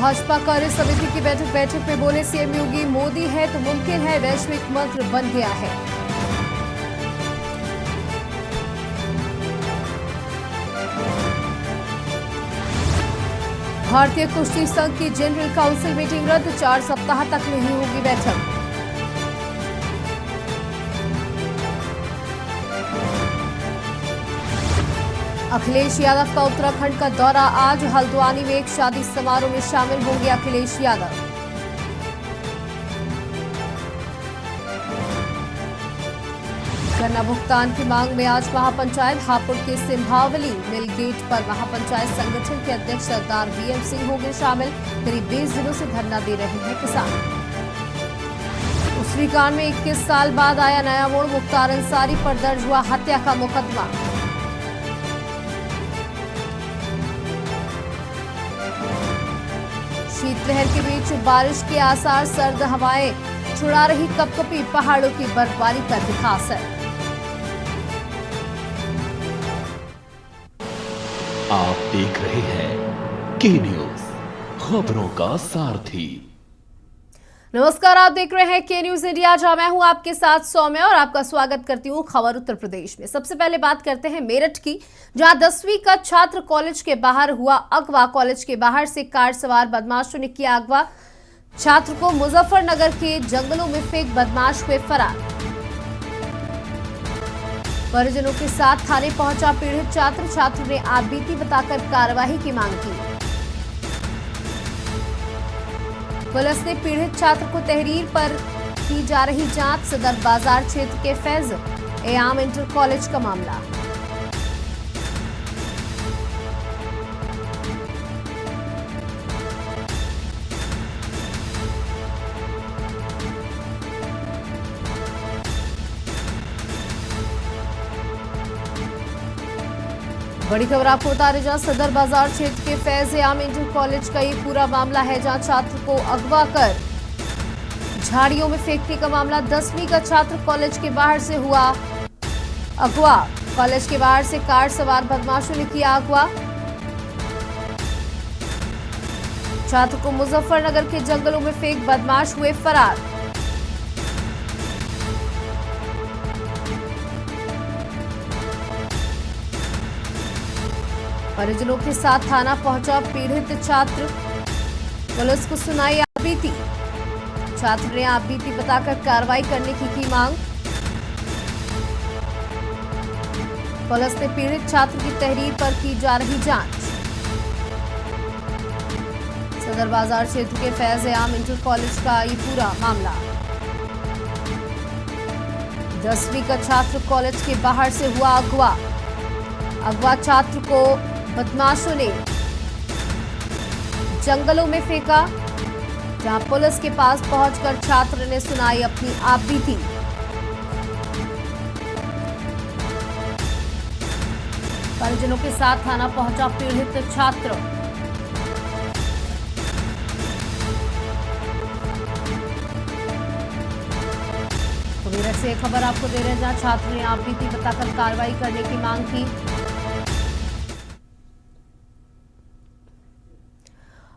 भाजपा कार्य समिति की बैठक में बोले सीएम योगी, मोदी है तो मुमकिन है वैश्विक मंत्र बन गया है। भारतीय कुश्ती संघ की जनरल काउंसिल मीटिंग रद्द, 4 सप्ताह तक नहीं होगी बैठक। अखिलेश यादव का उत्तराखंड का दौरा आज, हल्द्वानी में एक शादी समारोह में शामिल होंगे अखिलेश यादव। गन्ना भुगतान की मांग में आज महापंचायत, हापुड़ के सिंभावली मिल गेट पर महापंचायत संगठन के अध्यक्ष सरदार वीएम सिंह होंगे शामिल। करीब 20 दिनों से धरना दे रहे हैं किसान। उसी कांड में 21 साल बाद आया नया मोड़, मुख्तार अंसारी पर दर्ज हुआ हत्या का मुकदमा। शीतलहर के बीच बारिश के आसार, सर्द हवाएं छुड़ा रही कपकपी, पहाड़ों की बर्फबारी का दिखा असर। आप देख रहे हैं के न्यूज, खबरों का सारथी। नमस्कार, आप देख रहे हैं के न्यूज इंडिया, जहां मैं हूं आपके साथ सौम्या और आपका स्वागत करती हूं खबर उत्तर प्रदेश में। सबसे पहले बात करते हैं मेरठ की, जहां 10वीं का छात्र कॉलेज के बाहर हुआ अगवा। कॉलेज के बाहर से कार सवार बदमाशों ने किया अगवा। छात्र को मुजफ्फरनगर के जंगलों में फेंक बदमाश हुए फरार। परिजनों के साथ थाने पहुंचा पीड़ित छात्र। छात्र ने आपबीती बताकर कार्रवाई की मांग की। पुलिस ने पीड़ित छात्र को तहरीर पर की जा रही जांच। सदर बाजार क्षेत्र के फैज एयाम इंटर कॉलेज का मामला। बड़ी खबर आपको बता रहे, जहां सदर बाजार क्षेत्र के फैज एयाम इंटर कॉलेज का ये पूरा मामला है, जहां छात्र को अगवा कर झाड़ियों में फेंकने का मामला। 10वीं का छात्र कॉलेज के बाहर से हुआ अगवा। कॉलेज के बाहर से कार सवार बदमाशों ने किया अगवा। छात्र को मुजफ्फरनगर के जंगलों में फेंक बदमाश हुए फरार। परिजनों के साथ थाना पहुंचा पीड़ित छात्र। पुलिस को सुनाई आपबीती। छात्र ने आपबीती बताकर कार्रवाई करने की मांग। पुलिस ने पीड़ित छात्र की तहरीर पर की जा रही जांच। सदर बाजार क्षेत्र के फैज एयाम इंटर कॉलेज का ये पूरा मामला। 10वीं का छात्र कॉलेज के बाहर से हुआ अगवा। अगवा छात्र को बदमाशों ने जंगलों में फेंका, जहां पुलिस के पास पहुंचकर छात्र ने सुनाई अपनी आपबीती। परिजनों के साथ थाना पहुंचा पीड़ित छात्र। तो मेरठ से एक खबर आपको दे रहे हैं, जहां छात्र ने आपबीती बताकर कार्रवाई करने की मांग की।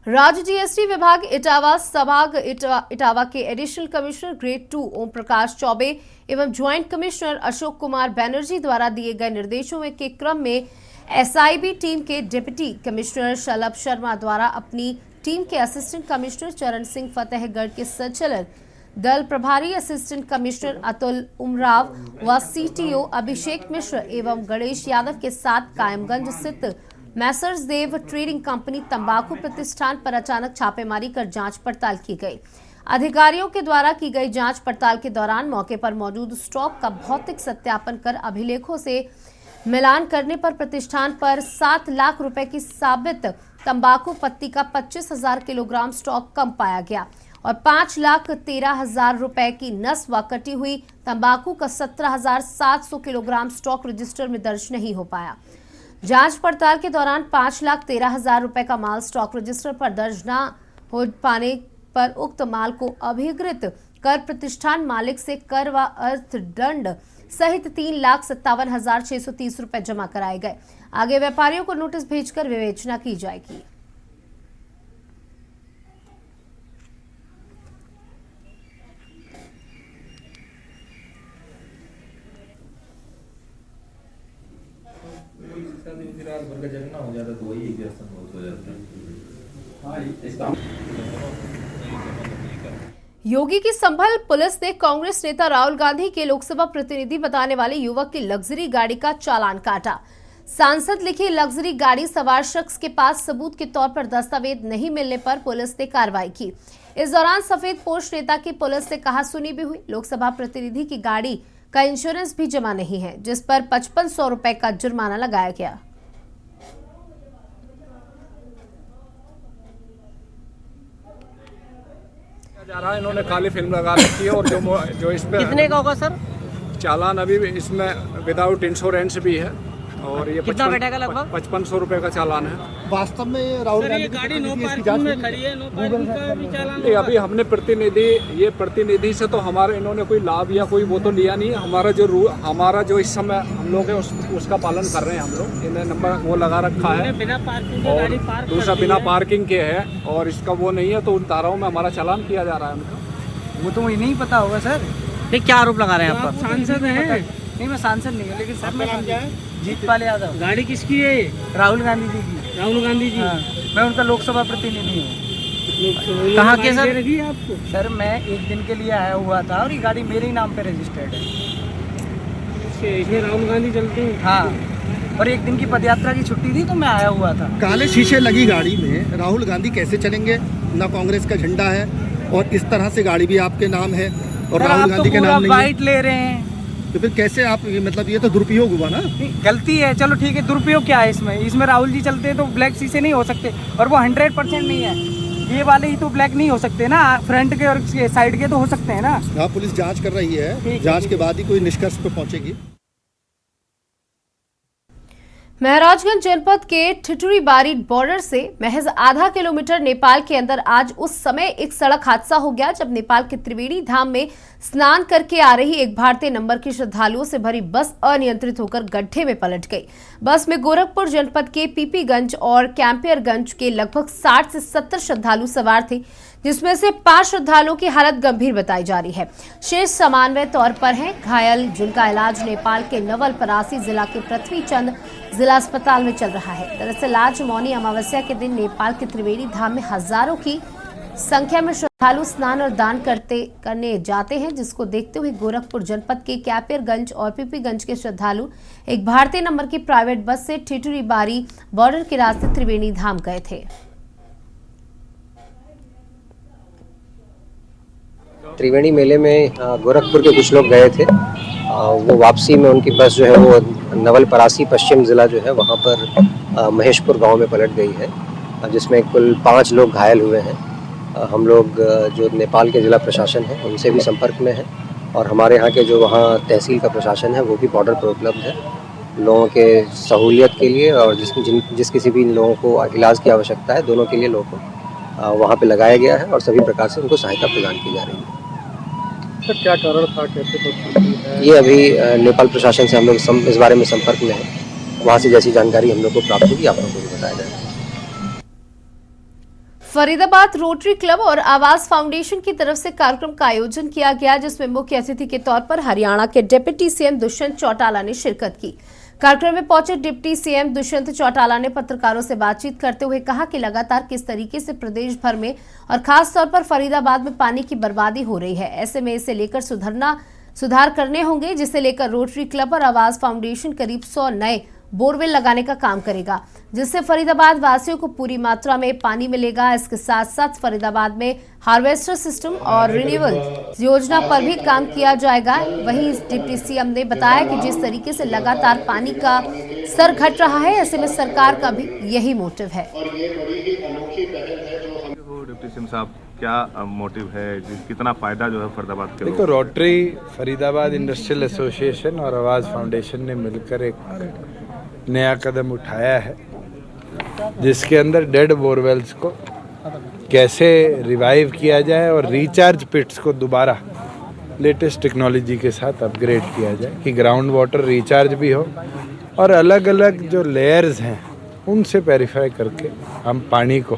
राज्य जीएसटी विभाग इटावा संभाग इटावा के additional commissioner grade 2 Om Prakash Choubey एवं ज्वाइंट कमिश्नर अशोक कुमार बैनर्जी द्वारा दिए गए निर्देशों के क्रम में एसआईबी टीम के डिप्टी कमिश्नर शलभ शर्मा द्वारा अपनी टीम के असिस्टेंट कमिश्नर चरण सिंह फतेहगढ़ के संचालन दल प्रभारी असिस्टेंट कमिश्नर अतुल उमराव व सीटीओ अभिषेक मिश्र एवं गणेश यादव के साथ कायमगंज स्थित मैसर्स देव ट्रेडिंग कंपनी तंबाकू प्रतिष्ठान पर अचानक छापेमारी कर जांच पड़ताल की गई। अधिकारियों के द्वारा की गई जांच पड़ताल के दौरान मौके पर मौजूद स्टॉक का भौतिक सत्यापन कर अभिलेखों से मिलान करने पर प्रतिष्ठान पर 7 लाख रुपए की साबित तंबाकू पत्ती का 25,000 किलोग्राम स्टॉक कम पाया गया और 5,13,000 रुपए की नस व कटी हुई तंबाकू का 17,700 किलोग्राम स्टॉक रजिस्टर में दर्ज नहीं हो पाया। जांच पड़ताल के दौरान 5,13,000 रुपए का माल स्टॉक रजिस्टर पर दर्ज न हो पाने पर उक्त माल को अभिकृत कर प्रतिष्ठान मालिक से कर व अर्थदंड सहित 3,57,630 रुपए जमा कराए गए। आगे व्यापारियों को नोटिस भेजकर विवेचना की जाएगी। ऊपर का जगना हो जाता तो वही एग्जॉशन बहुत हो जाता है। हाँ इसका योगी की संभल पुलिस ने कांग्रेस नेता राहुल गांधी के लोकसभा प्रतिनिधि बताने वाले युवक की लग्जरी गाड़ी का चालान काटा। सांसद लिखी लग्जरी गाड़ी सवार शख्स के पास सबूत के तौर पर दस्तावेज नहीं मिलने पर पुलिस ने कार्रवाई की। इस दौरान सफेद पोश नेता की पुलिस से कहा सुनी भी हुई। लोकसभा प्रतिनिधि की गाड़ी का इंश्योरेंस भी जमा नहीं है, जिस पर 5500 रुपए का जुर्माना लगाया गया। जा रहा है, इन्होंने काली फिल्म लगा रखी है और जो इस पे कितने का होगा सर? चालान अभी इसमें विदाउट इंश्योरेंस भी है और ये कितना बैठेगा लगभग? 5500 रुपए का चालान है। वास्तव में राहुल गांधी गाड़ी नो पार्किंग में खड़ी है, नो पार्किंग का भी चालान नहीं, अभी हमने प्रतिनिधि से तो हमारे इन्होंने कोई लाभ या कोई वो तो लिया नहीं। हमारा जो इस समय हम लोग है उसका पालन कर रहे हैं। हम लोग इन्हें नंबर वो लगा रखा है बिना पार्किंग के गाड़ी पार्क दूसरा बिना पार्किंग के है और इसका वो नहीं है, तो उन धाराओं में हमारा चालान किया जा रहा है उनका। वो तो मुझे नहीं पता होगा सर। नहीं, क्या आरोप लगा रहे हैं आप पर? सांसद हैं? नहीं, मैं सांसद नहीं हूँ, लेकिन सर मैं जीतपाल यादव। गाड़ी किसकी है? राहुल गांधी जी की। राहुल गांधी जी। हाँ, मैं उनका लोकसभा प्रतिनिधि हूँ। कहाँ के सर? आपको सर, मैं एक दिन के लिए आया हुआ था और ये गाड़ी मेरे ही नाम पे रजिस्टर्ड है। इसमें राहुल गांधी चलते हैं? हाँ, और एक दिन की पदयात्रा की छुट्टी थी तो मैं आया हुआ था। काले शीशे लगी गाड़ी में राहुल गांधी कैसे चलेंगे? ना कांग्रेस का झंडा है और इस तरह से गाड़ी भी आपके नाम है और राहुल गांधी के नाम नहीं है। बाइट ले रहे हैं तो फिर कैसे आप मतलब ये तो दुरुपयोग हुआ ना। गलती है, चलो ठीक है, दुरुपयोग क्या है इसमें राहुल जी चलते हैं तो ब्लैक शीशे नहीं हो सकते और वो 100% नहीं है। ये वाले ही तो ब्लैक नहीं हो सकते ना, फ्रंट के और साइड के तो हो सकते हैं ना। हाँ, पुलिस जांच कर रही है, जांच के बाद ही कोई निष्कर्ष पे पहुंचेगी। महराजगंज जनपद के ठिठुरीबारी बॉर्डर से महज आधा किलोमीटर नेपाल के अंदर आज उस समय एक सड़क हादसा हो गया जब नेपाल के त्रिवेणी धाम में स्नान करके आ रही एक भारतीय नंबर की श्रद्धालुओं से भरी बस अनियंत्रित होकर गड्ढे में पलट गई। बस में गोरखपुर जनपद के पीपीगंज और कैंपियरगंज के लगभग 60 से 70 श्रद्धालु सवार थे, जिसमें से 5 श्रद्धालुओं की हालत गंभीर बताई जा रही है। शेष सामान्य तौर पर हैं घायल, जिनका इलाज नेपाल के नवलपरासी जिला के पृथ्वीचंद जिला अस्पताल में चल रहा है। दरअसल आज मौनी अमावस्या के दिन नेपाल के त्रिवेणी धाम में हजारों की संख्या में श्रद्धालु स्नान और दान करने जाते हैं, जिसको देखते हुए गोरखपुर जनपद के कैंपियरगंज और पीपीगंज के श्रद्धालु एक भारतीय नंबर की प्राइवेट बस से ठिठुरीबारी बॉर्डर के रास्ते त्रिवेणी धाम गए थे। त्रिवेणी मेले में गोरखपुर के कुछ लोग गए थे। वो वापसी में उनकी बस जो है वो नवलपरासी पश्चिम ज़िला जो है वहाँ पर महेशपुर गांव में पलट गई है, जिसमें कुल 5 लोग घायल हुए हैं। हम लोग जो नेपाल के ज़िला प्रशासन है उनसे भी संपर्क में है और हमारे यहाँ के जो वहाँ तहसील का प्रशासन है वो भी बॉर्डर पर उपलब्ध है लोगों के सहूलियत के लिए, और जिस किसी भी लोगों को इलाज की आवश्यकता है दोनों के लिए लोगों को वहाँ पे लगाया गया है और सभी प्रकार से उनको सहायता प्रदान की जा रही है। सर क्या कारण था, कैसे? ये अभी नेपाल प्रशासन से हम लोग इस बारे में संपर्क में है, वहाँ से जैसी जानकारी हम लोग को प्राप्त होगी आप लोगों को भी बताया जाएगा। फरीदाबाद रोटरी क्लब और आवास फाउंडेशन की तरफ से कार्यक्रम का आयोजन किया गया, जिसमें मुख्य अतिथि के तौर पर हरियाणा के डिप्टी सीएम दुष्यंत चौटाला ने शिरकत की। कार्यक्रम में पहुंचे डिप्टी सीएम दुष्यंत चौटाला ने पत्रकारों से बातचीत करते हुए कहा कि लगातार किस तरीके से प्रदेश भर में और खास तौर पर फरीदाबाद में पानी की बर्बादी हो रही है। ऐसे में इसे लेकर सुधार करने होंगे, जिसे लेकर रोटरी क्लब और आवास फाउंडेशन करीब 100 नए बोरवेल लगाने का काम करेगा, जिससे फरीदाबाद वासियों को पूरी मात्रा में पानी मिलेगा। इसके साथ साथ फरीदाबाद में हार्वेस्टर सिस्टम और रिन्यूअल योजना पर भी काम किया जाएगा। वहीं डिप्टी सीएम ने बताया कि जिस तरीके से लगातार पानी का स्तर घट रहा है, ऐसे में सरकार का भी यही मोटिव है। डिप्टी सीएम साहब, क्या मोटिव है, कितना फायदा जो है फरीदाबाद के? देखो, रोटरी फरीदाबाद इंडस्ट्रियल एसोसिएशन और आवाज़ फाउंडेशन ने मिलकर एक नया कदम उठाया है, जिसके अंदर डेड बोरवेल्स को कैसे रिवाइव किया जाए और रिचार्ज पिट्स को दोबारा लेटेस्ट टेक्नोलॉजी के साथ अपग्रेड किया जाए कि ग्राउंड वाटर रिचार्ज भी हो और अलग अलग जो लेयर्स हैं उनसे वेरीफाई करके हम पानी को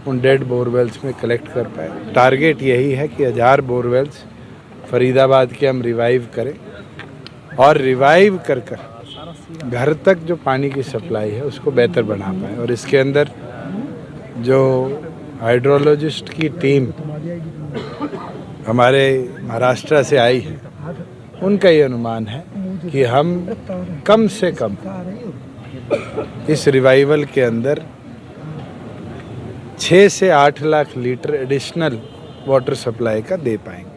उन डेड बोरवेल्स में कलेक्ट कर पाए। टारगेट यही है कि 1000 बोरवेल्स फरीदाबाद के हम रिवाइव करें और रिवाइव कर घर तक जो पानी की सप्लाई है उसको बेहतर बना पाए। और इसके अंदर जो हाइड्रोलॉजिस्ट की टीम हमारे महाराष्ट्र से आई है, उनका ये अनुमान है कि हम कम से कम इस रिवाइवल के अंदर 6 से 8 lakh litre additional water supply का दे पाएंगे।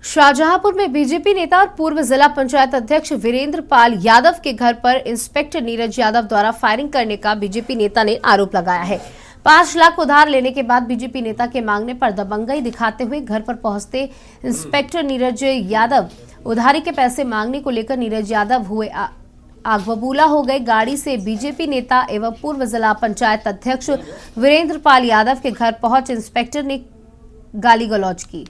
शाहजहांपुर में बीजेपी नेता और पूर्व जिला पंचायत अध्यक्ष वीरेंद्र पाल यादव के घर पर इंस्पेक्टर नीरज यादव द्वारा फायरिंग करने का बीजेपी नेता ने आरोप लगाया है। 5 लाख उधार लेने के बाद बीजेपी नेता के मांगने पर दबंगई दिखाते हुए घर पर पहुंचते इंस्पेक्टर नीरज यादव उधारी के पैसे मांगने को लेकर नीरज यादव हुए आग बबूला हो गए। गाड़ी से बीजेपी नेता एवं पूर्व जिला पंचायत अध्यक्ष वीरेंद्र पाल यादव के घर पहुंच इंस्पेक्टर ने गाली गलौज की।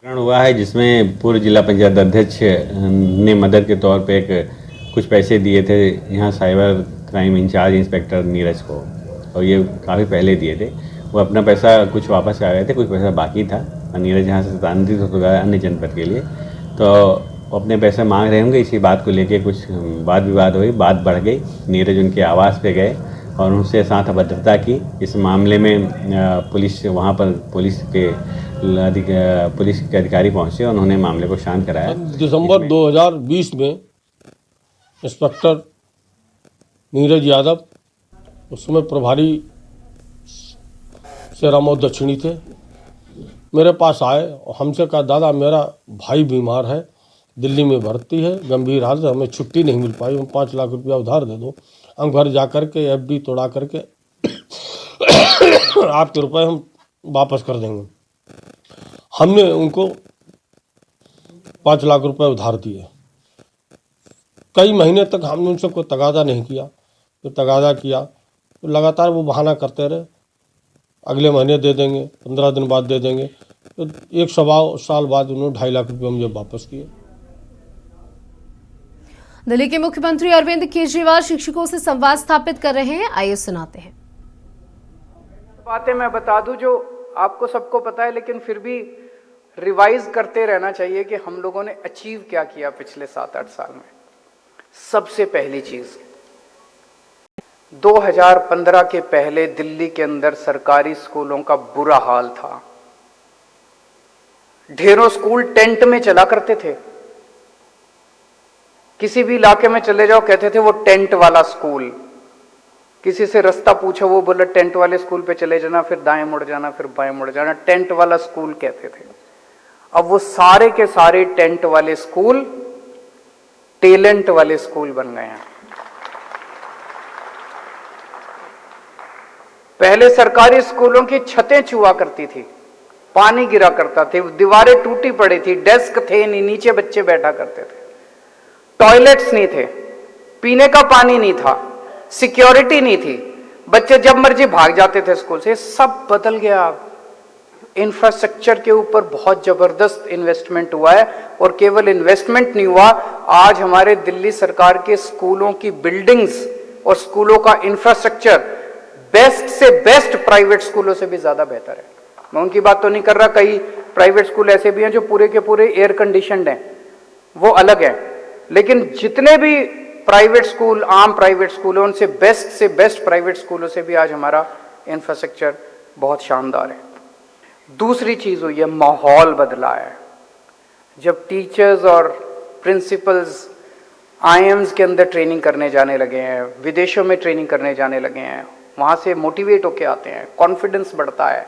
हुआ है जिसमें पूर्व जिला पंचायत अध्यक्ष ने मदद के तौर पे कुछ पैसे दिए थे यहाँ cyber crime incharge inspector Neeraj को, और ये काफ़ी पहले दिए थे। वो अपना पैसा कुछ वापस आ गए थे, कुछ पैसा बाकी था। नीरज यहाँ से स्थानांतरित हो गया अन्य जनपद के लिए, तो अपने पैसे मांग रहे होंगे। इसी बात को लेके कुछ वाद विवाद हुई, बात बढ़ गई। नीरज उनके आवास पे गए और उनसे साथ अभद्रता की। इस मामले में पुलिस वहाँ पर पुलिस के अधिकारी पहुँचे, उन्होंने मामले को शांत कराया। दिसंबर 2020 में इंस्पेक्टर नीरज यादव, उस समय प्रभारी शेरामऊ दक्षिणी थे, मेरे पास आए और हमसे कहा, दादा मेरा भाई बीमार है, दिल्ली में भर्ती है, गंभीर हालत, हमें छुट्टी नहीं मिल पाई, हम 5 लाख रुपया उधार दे दो, हम घर जा कर के FD तोड़ा करके आपके रुपए हम वापस कर देंगे। हमने उनको 5 लाख रुपए उधार दिए। कई महीने तक हमने उनसे कोई तगादा नहीं किया। तो तगादा किया तो लगातार वो बहाना करते रहे, अगले महीने दे देंगे, 15 दिन बाद दे देंगे। तो 1 साल बाद उन्होंने 2.5 लाख रुपये मुझे वापस किए। दिल्ली के मुख्यमंत्री अरविंद केजरीवाल शिक्षकों से संवाद स्थापित कर रहे हैं। आइए सुनाते हैं। बातें मैं बता दूं जो आपको सबको पता है, लेकिन फिर भी रिवाइज करते रहना चाहिए कि हम लोगों ने अचीव क्या किया पिछले 7-8 साल में। सबसे पहली चीज, 2015 के पहले दिल्ली के अंदर सरकारी स्कूलों का बुरा हाल था। ढेरों स्कूल टेंट में चला करते थे। किसी भी इलाके में चले जाओ कहते थे वो टेंट वाला स्कूल। किसी से रास्ता पूछो, वो बोला टेंट वाले स्कूल पे चले जाना, फिर दाएं मुड़ जाना, फिर बाएं मुड़ जाना, टेंट वाला स्कूल कहते थे। अब वो सारे के सारे टेंट वाले स्कूल टैलेंट वाले स्कूल बन गए हैं। पहले सरकारी स्कूलों की छतें चुआ करती थी, पानी गिरा करता थे, दीवारें टूटी पड़ी थी, डेस्क थे नहीं, नीचे बच्चे बैठा करते थे, टॉयलेट्स नहीं थे, पीने का पानी नहीं था, सिक्योरिटी नहीं थी, बच्चे जब मर्जी भाग जाते थे स्कूल से। सब बदल गया। इंफ्रास्ट्रक्चर के ऊपर बहुत जबरदस्त इन्वेस्टमेंट हुआ है, और केवल इन्वेस्टमेंट नहीं हुआ, आज हमारे दिल्ली सरकार के स्कूलों की बिल्डिंग्स और स्कूलों का इंफ्रास्ट्रक्चर बेस्ट से बेस्ट प्राइवेट स्कूलों से भी ज्यादा बेहतर है। मैं उनकी बात तो नहीं कर रहा, कई प्राइवेट स्कूल ऐसे भी हैं जो पूरे के पूरे एयर कंडीशनड हैं, वो अलग है। लेकिन जितने भी प्राइवेट स्कूल, आम प्राइवेट स्कूल हैं, उनसे बेस्ट प्राइवेट स्कूलों से भी आज हमारा इंफ्रास्ट्रक्चर बहुत शानदार है। दूसरी चीज हुई है, माहौल बदला है। जब टीचर्स और प्रिंसिपल्स IIMs के अंदर ट्रेनिंग करने जाने लगे हैं, विदेशों में ट्रेनिंग करने जाने लगे हैं, वहां से मोटिवेट होके आते हैं, कॉन्फिडेंस बढ़ता है,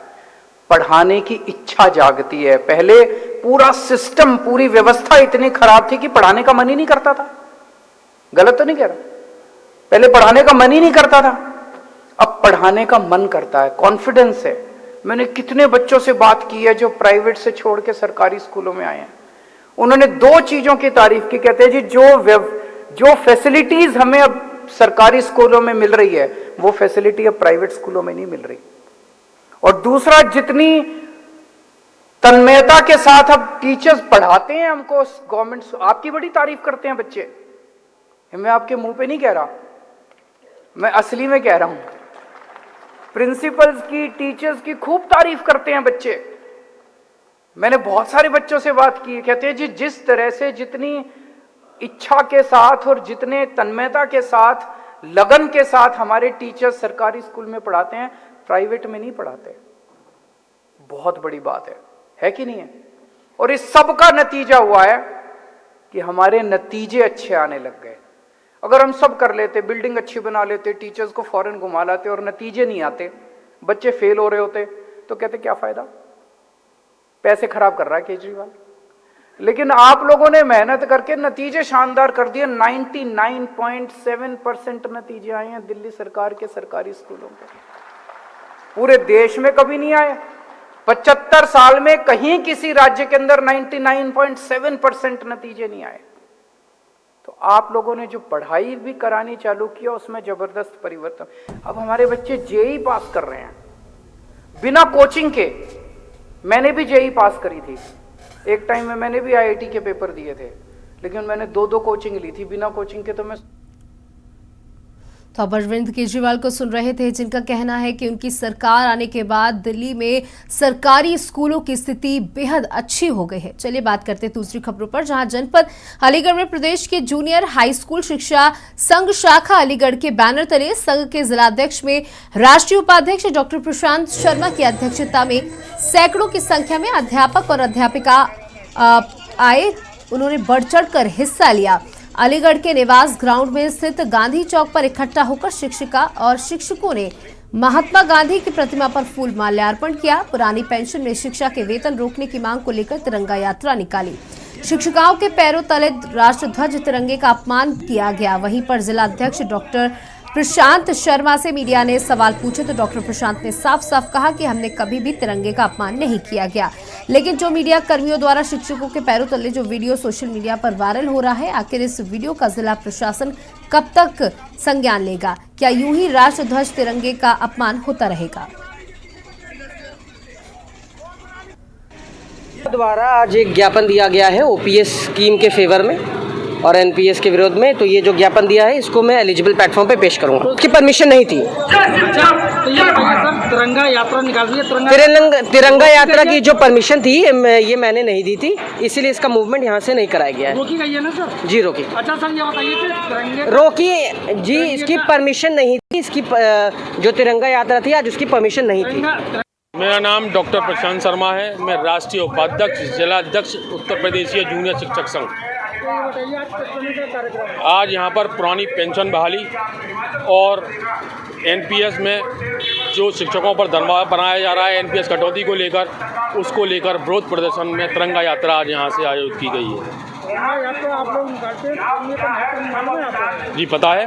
पढ़ाने की इच्छा जागती है। पहले पूरा सिस्टम, पूरी व्यवस्था इतनी खराब थी कि पढ़ाने का मन ही नहीं करता था। गलत तो नहीं कह रहा, पहले पढ़ाने का मन ही नहीं करता था, अब पढ़ाने का मन करता है, कॉन्फिडेंस है। मैंने कितने बच्चों से बात की है जो प्राइवेट से छोड़ के सरकारी स्कूलों में आए हैं, उन्होंने 2 चीजों की तारीफ की। कहते हैं जी जो फैसिलिटीज हमें अब सरकारी स्कूलों में मिल रही है, वो फैसिलिटी अब प्राइवेट स्कूलों में नहीं मिल रही। और दूसरा, जितनी तन्मयता के साथ अब टीचर्स पढ़ाते हैं हमको, गवर्नमेंट आपकी बड़ी तारीफ करते हैं बच्चे। मैं आपके मुंह पे नहीं कह रहा, मैं असली में कह रहा हूं। प्रिंसिपल्स की, टीचर्स की खूब तारीफ करते हैं बच्चे। मैंने बहुत सारे बच्चों से बात की, कहते हैं जी जिस तरह से जितनी इच्छा के साथ और जितने तन्मयता के साथ, लगन के साथ हमारे टीचर्स सरकारी स्कूल में पढ़ाते हैं, प्राइवेट में नहीं पढ़ाते। बहुत बड़ी बात है कि नहीं है? और इस सब का नतीजा हुआ है कि हमारे नतीजे अच्छे आने लग गए। अगर हम सब कर लेते, बिल्डिंग अच्छी बना लेते, टीचर्स को फॉरेन घुमा लाते और नतीजे नहीं आते, बच्चे फेल हो रहे होते, तो कहते क्या फायदा, पैसे खराब कर रहा है केजरीवाल। लेकिन आप लोगों ने मेहनत करके नतीजे शानदार कर दिए। 99.7% नतीजे आए हैं दिल्ली सरकार के सरकारी स्कूलों पे, पूरे देश में कभी नहीं आए। 75 साल में कहीं किसी राज्य के अंदर 99.7% नतीजे नहीं आए। तो आप लोगों ने जो पढ़ाई भी करानी चालू किया उसमें जबरदस्त परिवर्तन। अब हमारे बच्चे जेई पास कर रहे हैं बिना कोचिंग के। मैंने भी जेई पास करी थी, एक टाइम में मैंने भी आईआईटी के पेपर दिए थे, लेकिन मैंने 2 कोचिंग ली थी। बिना कोचिंग के तो मैं तो आप अरविंद केजरीवाल को सुन रहे थे, जिनका कहना है कि उनकी सरकार आने के बाद दिल्ली में सरकारी स्कूलों की स्थिति बेहद अच्छी हो गई है। चलिए बात करते हैं दूसरी खबरों पर, जहां जनपद अलीगढ़ में प्रदेश के जूनियर हाई स्कूल शिक्षा संघ शाखा अलीगढ़ के बैनर तले संघ के जिलाध्यक्ष में राष्ट्रीय उपाध्यक्ष डॉक्टर प्रशांत शर्मा की अध्यक्षता में सैकड़ों की संख्या में अध्यापक और अध्यापिका आए। उन्होंने बढ़ चढ़ कर हिस्सा लिया। अलीगढ़ के निवास ग्राउंड में स्थित गांधी चौक पर इकट्ठा होकर शिक्षिका और शिक्षकों ने महात्मा गांधी की प्रतिमा पर फूल माल्यार्पण किया। पुरानी पेंशन में शिक्षा के वेतन रोकने की मांग को लेकर तिरंगा यात्रा निकाली। शिक्षिकाओं के पैरों तले राष्ट्रध्वज तिरंगे का अपमान किया गया। वहीं पर जिलाध्यक्ष डॉक्टर प्रशांत शर्मा से मीडिया ने सवाल पूछे तो डॉक्टर प्रशांत ने साफ साफ कहा कि हमने कभी भी तिरंगे का अपमान नहीं किया गया। लेकिन जो मीडिया कर्मियों द्वारा शिक्षकों के पैरों तले जो वीडियो सोशल मीडिया पर वायरल हो रहा है, आखिर इस वीडियो का जिला प्रशासन कब तक संज्ञान लेगा? क्या यूं ही राष्ट्रध्वज तिरंगे का अपमान होता रहेगा? द्वारा आज एक ज्ञापन दिया गया है ओपीएस स्कीम के फेवर में और एनपीएस के विरोध में। तो ये जो ज्ञापन दिया है इसको मैं एलिजिबल प्लेटफॉर्म पे पेश करूंगा। उसकी परमिशन नहीं थी। तिरंगा यात्रा निकाल दी है, तिरंगा यात्रा की जो परमिशन थी ये मैंने नहीं दी थी, इसीलिए इसका मूवमेंट यहाँ से नहीं कराया गया है। रोकी गई है ना सर? जी रोकी। अच्छा सर, ये बताइए कि तिरंगे रोकी जी, इसकी परमिशन नहीं थी। इसकी जो तिरंगा यात्रा थी आज उसकी परमिशन नहीं थी। मेरा नाम डॉक्टर प्रशांत शर्मा है। मैं राष्ट्रीय उपाध्यक्ष जिलाध्यक्ष उत्तर प्रदेशीय जूनियर शिक्षक संघ। आज यहाँ पर पुरानी पेंशन बहाली और एनपीएस में जो शिक्षकों पर दबाव बनाया जा रहा है, एनपीएस कटौती को लेकर, उसको लेकर विरोध प्रदर्शन में तिरंगा यात्रा आज यहाँ से आयोजित की गई है। आप लोग निकालते हैं, जी पता है,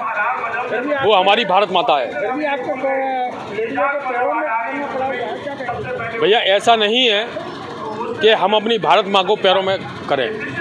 वो हमारी भारत माता है। भैया ऐसा नहीं है कि हम अपनी भारत माँ को पैरों में करें।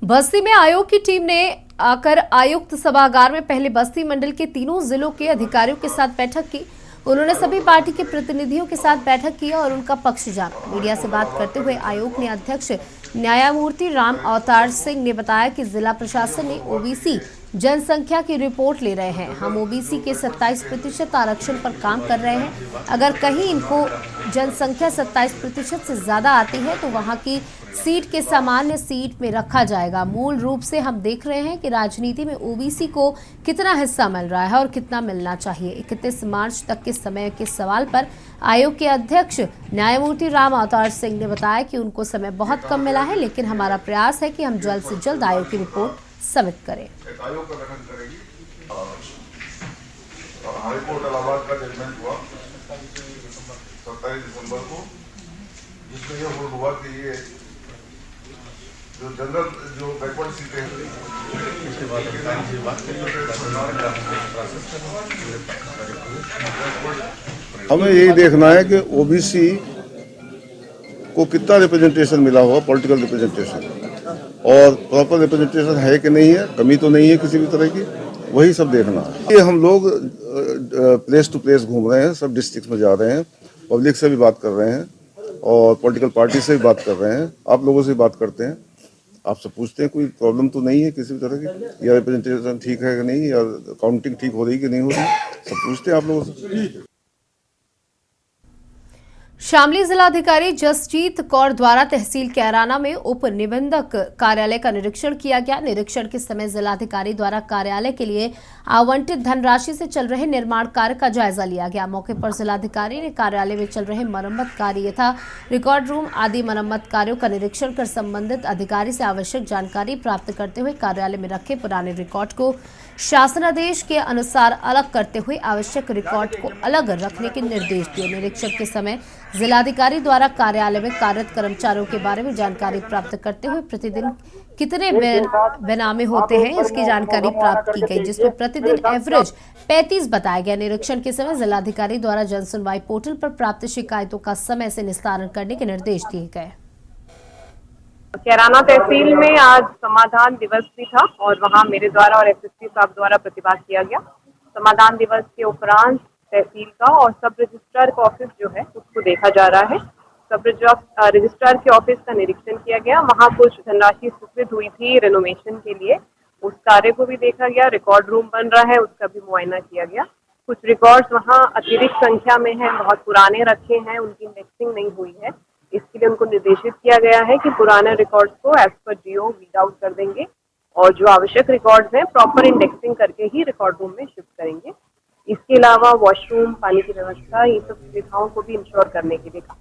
बस्ती में आयोग की टीम ने आकर आयुक्त सभागार में पहले बस्ती मंडल के 3 जिलों के अधिकारियों के साथ बैठक की। उन्होंने सभी पार्टी के प्रतिनिधियों के साथ बैठक की और उनका पक्ष जाना। मीडिया से बात करते हुए आयोग ने अध्यक्ष न्यायमूर्ति राम अवतार सिंह ने बताया कि जिला प्रशासन ने ओबीसी जनसंख्या की रिपोर्ट ले रहे हैं। हम ओबीसी के 27% आरक्षण पर काम कर रहे हैं। अगर कहीं इनको जनसंख्या 27% से ज्यादा आती है तो वहां की सीट के सामान्य सीट में रखा जाएगा। मूल रूप से हम देख रहे हैं कि राजनीति में ओबीसी को कितना हिस्सा मिल रहा है और कितना मिलना चाहिए। 31 मार्च तक के समय के सवाल पर आयोग के अध्यक्ष न्यायमूर्ति राम अवतार सिंह ने बताया कि उनको समय बहुत कम मिला है, लेकिन हमारा प्रयास है कि हम जल्द से जल्द आयोग की रिपोर्ट सबमिट करें। आयोग का गठन करेगी। हाईकोर्ट इलाहाबाद का जजमेंट हुआ 27 दिसंबर को, जिसमें यह रूल हुआ कि ये जो जनरल जो बैकवर्ड सीटें हैं इसके बाद हमें यही देखना है कि ओबीसी को कितना रिप्रेजेंटेशन मिला हुआ, पॉलिटिकल रिप्रेजेंटेशन, और प्रॉपर रिप्रेजेंटेशन है कि नहीं है, कमी तो नहीं है किसी भी तरह की, वही सब देखना है। ये हम लोग प्लेस टू प्लेस घूम रहे हैं, सब डिस्ट्रिक्ट में जा रहे हैं, पब्लिक से भी बात कर रहे हैं और पॉलिटिकल पार्टी से भी बात कर रहे हैं, आप लोगों से बात करते हैं, आपसे पूछते हैं कोई प्रॉब्लम तो नहीं है किसी भी तरह की, या रिप्रेजेंटेशन ठीक है कि नहीं, या काउंटिंग ठीक हो रही कि नहीं हो रही, सब पूछते हैं आप लोगों से। शामली जिलाधिकारी जसजीत कौर द्वारा तहसील कैराना में उप निबंधक कार्यालय का निरीक्षण किया गया। निरीक्षण के समय जिलाधिकारी द्वारा कार्यालय के लिए आवंटित धनराशि से चल रहे निर्माण कार्य का जायजा लिया गया। मौके पर जिलाधिकारी ने कार्यालय में चल रहे मरम्मत कार्य यथा रिकॉर्ड रूम आदि मरम्मत कार्यों का निरीक्षण कर संबंधित अधिकारी से आवश्यक जानकारी प्राप्त करते हुए कार्यालय में रखे पुराने रिकॉर्ड को शासनादेश के अनुसार अलग करते हुए आवश्यक रिकॉर्ड को अलग रखने के निर्देश दिए। निरीक्षण के समय जिलाधिकारी द्वारा कार्यालय में कार्यरत कर्मचारियों के बारे में जानकारी प्राप्त करते हुए प्रतिदिन कितने बेनामे होते हैं इसकी जानकारी प्राप्त की गई, जिसमें प्रतिदिन एवरेज 35 बताया गया। निरीक्षण के समय जिलाधिकारी द्वारा जन सुनवाई पोर्टल पर प्राप्त शिकायतों का समय से निस्तारण करने के निर्देश दिए गए। कैराना तहसील में आज समाधान दिवस भी था और वहां मेरे द्वारा और एसएसपी साहब द्वारा प्रतिवाद किया गया। समाधान दिवस के उपरांत तहसील का और सब रजिस्ट्रार का ऑफिस जो है उसको देखा जा रहा है। सब रजिस्ट्रार के ऑफिस का निरीक्षण किया गया। वहां कुछ धनराशि स्वीकृत हुई थी रेनोवेशन के लिए, उस कार्य को भी देखा गया। रिकॉर्ड रूम बन रहा है, उसका भी मुआयना किया गया। कुछ रिकॉर्ड्स वहाँ अतिरिक्त संख्या में हैं, बहुत पुराने रखे हैं, उनकी इंडेक्सिंग नहीं हुई है। इसके लिए उनको निर्देशित किया गया है कि पुराने रिकॉर्ड्स को as per do read out कर देंगे और जो आवश्यक रिकॉर्ड्स हैं प्रॉपर इंडेक्सिंग करके ही रिकॉर्ड रूम में शिफ्ट करेंगे। इसके अलावा वॉशरूम, पानी की व्यवस्था, ये सब सुविधाओं को भी इंश्योर करने के लिए कहा।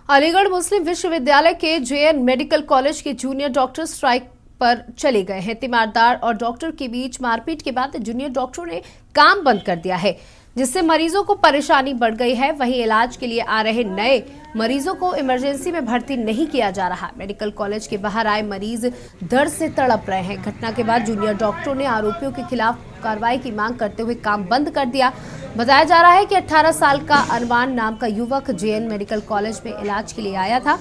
अलीगढ़ मुस्लिम विश्वविद्यालय के जेएन मेडिकल कॉलेज के जूनियर डॉक्टर स्ट्राइक पर चले गए हैं। तीमारदार और डॉक्टर के बीच मारपीट के बाद जूनियर डॉक्टरों ने काम बंद कर दिया है, जिससे मरीजों को परेशानी बढ़ गई है। वहीं इलाज के लिए आ रहे नए मरीजों को इमरजेंसी में भर्ती नहीं किया जा रहा। मेडिकल कॉलेज के बाहर आए मरीज दर्द से तड़प रहे हैं। घटना के बाद जूनियर डॉक्टरों ने आरोपियों के खिलाफ कार्रवाई की मांग करते हुए काम बंद कर दिया। बताया जा रहा है कि 18 साल का अरमान नाम का युवक जेएन मेडिकल कॉलेज में इलाज के लिए आया था।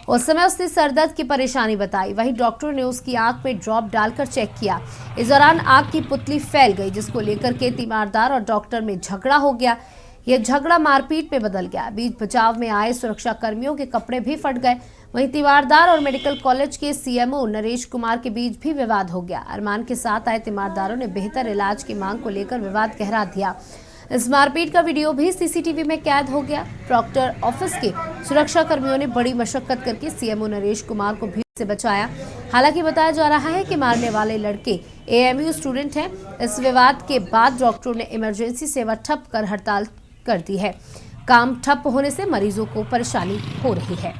उस समय उसने सरदर्द की परेशानी बताई। वहीं डॉक्टर ने उसकी आंख में ड्रॉप डालकर चेक किया। इस दौरान आंख की पुतली फैल गई, जिसको लेकर के तीमारदार और डॉक्टर में झगड़ा हो गया। यह झगड़ा मारपीट में बदल गया। बीच बचाव में आए सुरक्षा कर्मियों के कपड़े भी फट गए। वहीं तीमारदार और मेडिकल कॉलेज के सीएमओ नरेश कुमार के बीच भी विवाद हो गया। अरमान के साथ आए तीमारदारों ने बेहतर इलाज की मांग को लेकर विवाद गहरा दिया। इस मारपीट का वीडियो भी सीसीटीवी में कैद हो गया। प्रॉक्टर ऑफिस के सुरक्षा कर्मियों ने बड़ी मशक्कत करके सीएमओ नरेश कुमार को भीड़ से बचाया। हालांकि बताया जा रहा है कि मारने वाले लड़के एएमयू स्टूडेंट हैं। इस विवाद के बाद डॉक्टरों ने इमरजेंसी सेवा ठप कर हड़ताल कर दी है। काम ठप होने से मरीजों को परेशानी हो रही है।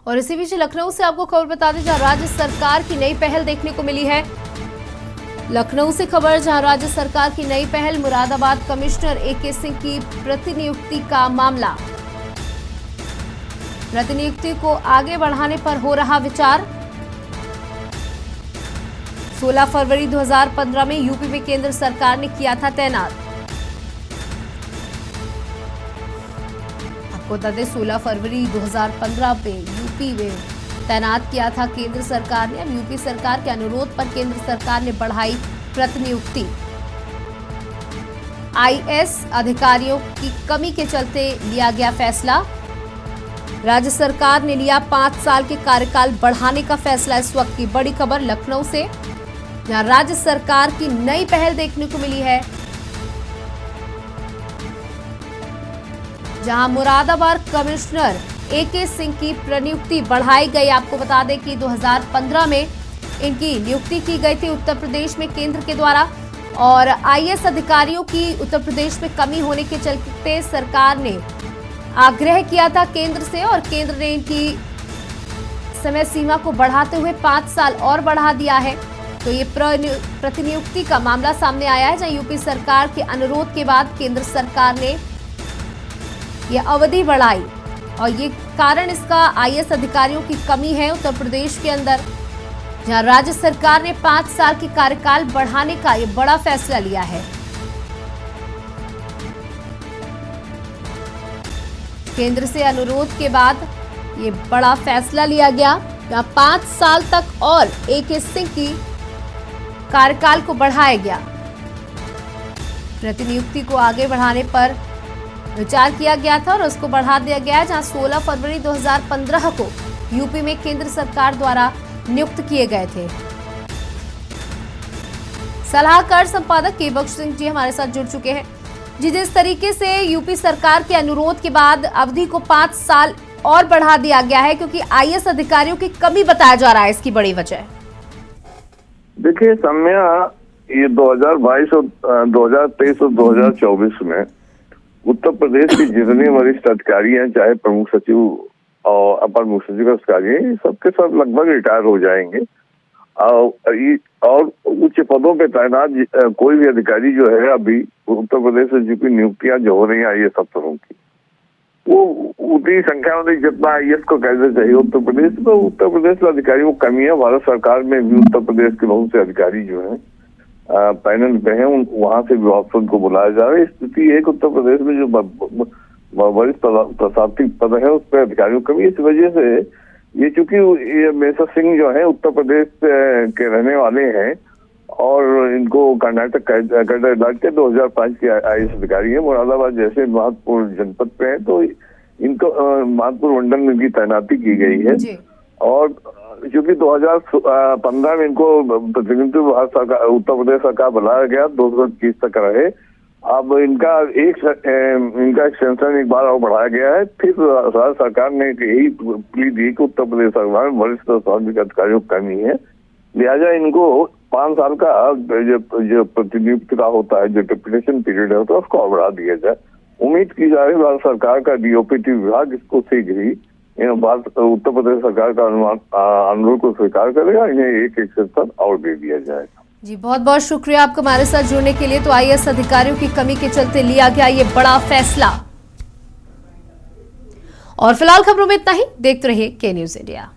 और इसी बीच लखनऊ से आपको खबर बता दें, जहां राज्य सरकार की नई पहल देखने को मिली है। लखनऊ से खबर, जहां राज्य सरकार की नई पहल, मुरादाबाद कमिश्नर एके सिंह की प्रतिनियुक्ति का मामला। प्रतिनियुक्ति को आगे बढ़ाने पर हो रहा विचार। 16 फरवरी 2015 में यूपी में केंद्र सरकार ने किया था तैनात। आपको बता दें 16 फरवरी 2015 में यूपी में तैनात किया था केंद्र सरकार ने। अब यूपी सरकार के अनुरोध पर केंद्र सरकार ने बढ़ाई प्रतिनियुक्ति। आईएएस अधिकारियों की कमी के चलते लिया गया फैसला। राज्य सरकार ने लिया 5 साल के कार्यकाल बढ़ाने का फैसला। इस वक्त की बड़ी खबर लखनऊ से, जहां राज्य सरकार की नई पहल देखने को मिली है, जहां मुरादाबाद कमिश्नर एके सिंह की प्रतिनियुक्ति बढ़ाई गई। आपको बता दें कि 2015 में इनकी नियुक्ति की गई थी उत्तर प्रदेश में केंद्र के द्वारा, और आईएएस अधिकारियों की उत्तर प्रदेश में कमी होने के चलते सरकार ने आग्रह किया था केंद्र से, और केंद्र ने इनकी समय सीमा को बढ़ाते हुए 5 साल और बढ़ा दिया है। तो ये प्रतिनियुक्ति का मामला सामने आया है, जहां यूपी सरकार के अनुरोध के बाद केंद्र सरकार ने ये अवधि बढ़ाई और ये कारण इसका आईएएस अधिकारियों की कमी है उत्तर प्रदेश के अंदर, जहां राज्य सरकार ने 5 साल की कार्यकाल बढ़ाने का ये बड़ा फैसला लिया है। केंद्र से अनुरोध के बाद ये बड़ा फैसला लिया गया, जहां 5 साल तक और AK सिंह की कार्यकाल को बढ़ाया गया। प्रतिनियुक्ति को आगे बढ़ाने पर विचार किया गया था और उसको बढ़ा दिया गया, जहां 16 फरवरी 2015 को यूपी में केंद्र सरकार द्वारा नियुक्त किए गए थे। सलाहकार संपादक के बख्श सिंह जी हमारे साथ जुड़ चुके हैं। जिस तरीके से यूपी सरकार के अनुरोध के बाद अवधि को 5 साल और बढ़ा दिया गया है, क्योंकि आईएएस अधिकारियों की कमी बताया जा रहा है, इसकी बड़ी वजह। देखिए सम्या, ये 2022 और 2023 और 2024 में उत्तर प्रदेश के जितने वरिष्ठ अधिकारी हैं, चाहे प्रमुख सचिव और अपर मुख्य सचिव अधिकारी हैं, सबके सब लगभग रिटायर हो जाएंगे और उच्च पदों पे तैनात कोई भी अधिकारी जो है अभी उत्तर प्रदेश से जो नियुक्तियां जो हो रही हैं आईएएस अफसरों की, वो उतनी संख्या में जितना आईएएस को कहना चाहिए उत्तर प्रदेश में, उत्तर प्रदेश में अधिकारियों की कमी है। भारत सरकार में भी उत्तर प्रदेश के बहुत से अधिकारी जो है पैनल पे हैं, वहां से भी ऑप्शन को बुलाया जा रहा है। स्थिति एक उत्तर प्रदेश में जो वरिष्ठ प्रशासनिक पद है उस पर अधिकारियों की कमी, इस वजह से ये चूंकि ये मेसर सिंह जो है उत्तर प्रदेश के रहने वाले हैं और इनको कर्नाटक कैडर इलाके के 2005 के आईएएस अधिकारी है, मुरादाबाद जैसे महत्वपूर्ण जनपद पे है, तो इनको महत्वपूर्ण मंडल में इनकी तैनाती की गई है। और चूंकि 2015 में इनको प्रतिनिधित्व उत्तर प्रदेश सरकार बुलाया गया, 2021 तक रहे। अब इनका एक्सटेंशन एक बार और बढ़ाया गया है। फिर राज्य सरकार ने यही प्ली दी कि उत्तर प्रदेश सरकार में वरिष्ठ प्रशासनिक अधिकारियों की कमी है, लिहाजा इनको 5 साल का जो प्रतिनियुक्ति होता है, जो डिप्यूटेशन पीरियड होता है, उसको और बढ़ा दिया जाए। उम्मीद की जा रही है भारत सरकार का डीओपीटी विभाग इसको शीघ्र ही उत्तर प्रदेश सरकार का अनुरोध को स्वीकार करेगा, इन्हें एक एक्सेप्शन और दे दिया जाएगा। जी बहुत बहुत शुक्रिया आपको हमारे साथ जुड़ने के लिए। तो आईएएस अधिकारियों की कमी के चलते लिया गया ये बड़ा फैसला। और फिलहाल खबरों में इतना ही। देखते रहिए के न्यूज़ इंडिया।